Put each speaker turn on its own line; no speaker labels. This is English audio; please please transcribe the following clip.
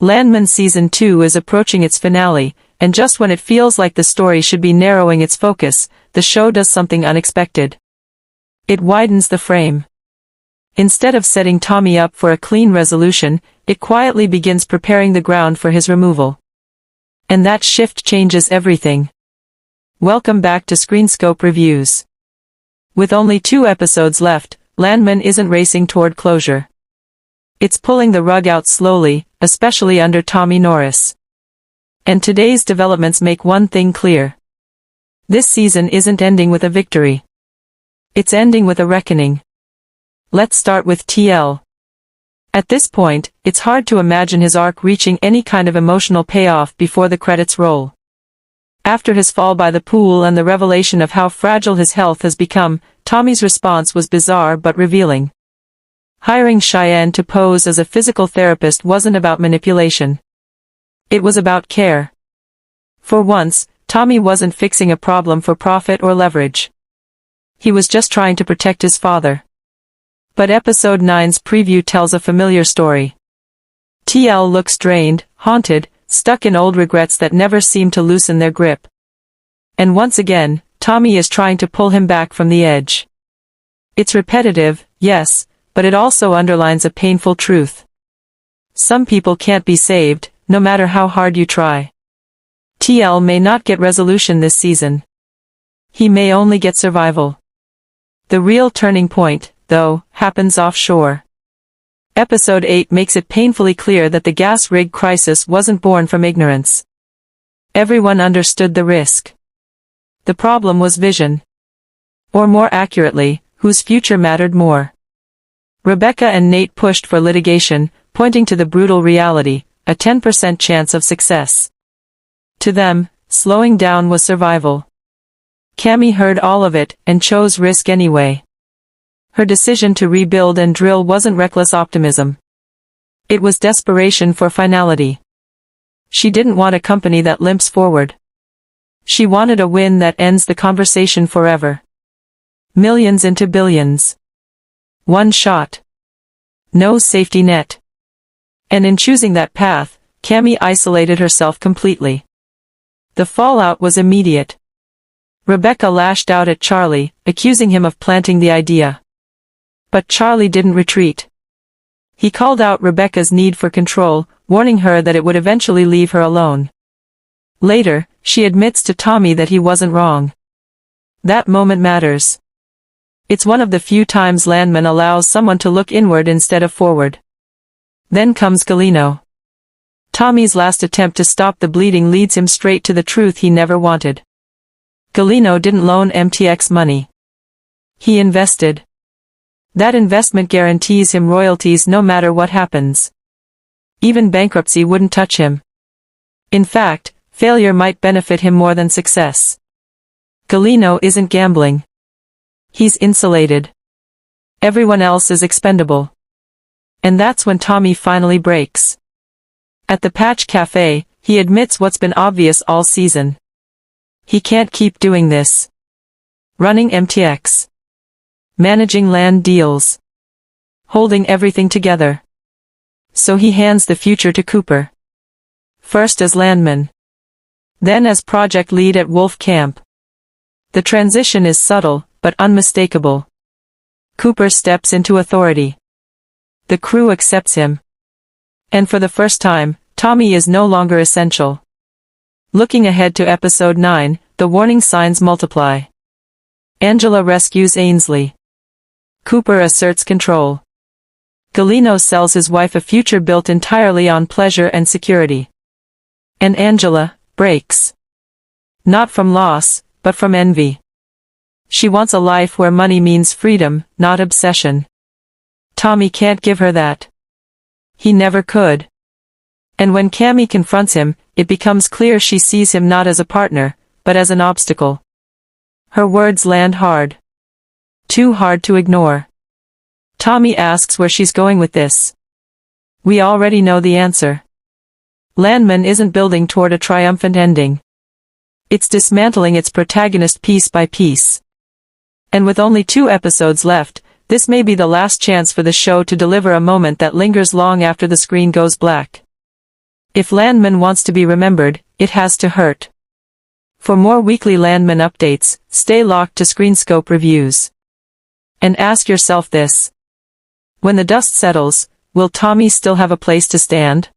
LANDMAN Season 2 is approaching its finale, and just when it feels like the story should be narrowing its focus, the show does something unexpected. It widens the frame. Instead of setting Tommy up for a clean resolution, it quietly begins preparing the ground for his removal. And that shift changes everything. Welcome back to Screenscope Reviews. With only 2 episodes left, LANDMAN isn't racing toward closure. It's pulling the rug out slowly, especially under Tommy Norris. And today's developments make one thing clear. This season isn't ending with a victory. It's ending with a reckoning. Let's start with TL. At this point, it's hard to imagine his arc reaching any kind of emotional payoff before the credits roll. After his fall by the pool and the revelation of how fragile his health has become, Tommy's response was bizarre but revealing. Hiring Cheyenne to pose as a physical therapist wasn't about manipulation. It was about care. For once, Tommy wasn't fixing a problem for profit or leverage. He was just trying to protect his father. But Episode 9's preview tells a familiar story. TL looks drained, haunted, stuck in old regrets that never seem to loosen their grip. And once again, Tommy is trying to pull him back from the edge. It's repetitive, yes, but it also underlines a painful truth. Some people can't be saved, no matter how hard you try. TL may not get resolution this season. He may only get survival. The real turning point, though, happens offshore. Episode 8 makes it painfully clear that the gas rig crisis wasn't born from ignorance. Everyone understood the risk. The problem was vision. Or more accurately, whose future mattered more. Rebecca and Nate pushed for litigation, pointing to the brutal reality, a 10% chance of success. To them, slowing down was survival. Cammy heard all of it, and chose risk anyway. Her decision to rebuild and drill wasn't reckless optimism. It was desperation for finality. She didn't want a company that limps forward. She wanted a win that ends the conversation forever. Millions into billions. One shot. No safety net. And in choosing that path, Cammy isolated herself completely. The fallout was immediate. Rebecca lashed out at Charlie, accusing him of planting the idea. But Charlie didn't retreat. He called out Rebecca's need for control, warning her that it would eventually leave her alone. Later, she admits to Tommy that he wasn't wrong. That moment matters. It's one of the few times LANDMAN allows someone to look inward instead of forward. Then comes Galeno. Tommy's last attempt to stop the bleeding leads him straight to the truth he never wanted. Galeno didn't loan MTX money. He invested. That investment guarantees him royalties no matter what happens. Even bankruptcy wouldn't touch him. In fact, failure might benefit him more than success. Galeno isn't gambling. He's insulated. Everyone else is expendable. And that's when Tommy finally breaks. At the Patch Cafe, he admits what's been obvious all season. He can't keep doing this. Running MTX. Managing land deals. Holding everything together. So he hands the future to Cooper. First as LANDMAN. Then as project lead at Wolf Camp. The transition is subtle, but unmistakable. Cooper steps into authority. The crew accepts him. And for the first time, Tommy is no longer essential. Looking ahead to Episode 9, the warning signs multiply. Angela rescues Ainsley. Cooper asserts control. Galeno sells his wife a future built entirely on pleasure and security. And Angela breaks. Not from loss, but from envy. She wants a life where money means freedom, not obsession. Tommy can't give her that. He never could. And when Cammy confronts him, it becomes clear she sees him not as a partner, but as an obstacle. Her words land hard. Too hard to ignore. Tommy asks where she's going with this. We already know the answer. LANDMAN isn't building toward a triumphant ending. It's dismantling its protagonist piece by piece. And with only 2 episodes left, this may be the last chance for the show to deliver a moment that lingers long after the screen goes black. If LANDMAN wants to be remembered, it has to hurt. For more weekly LANDMAN updates, stay locked to Screenscope reviews. And ask yourself this. When the dust settles, will Tommy still have a place to stand?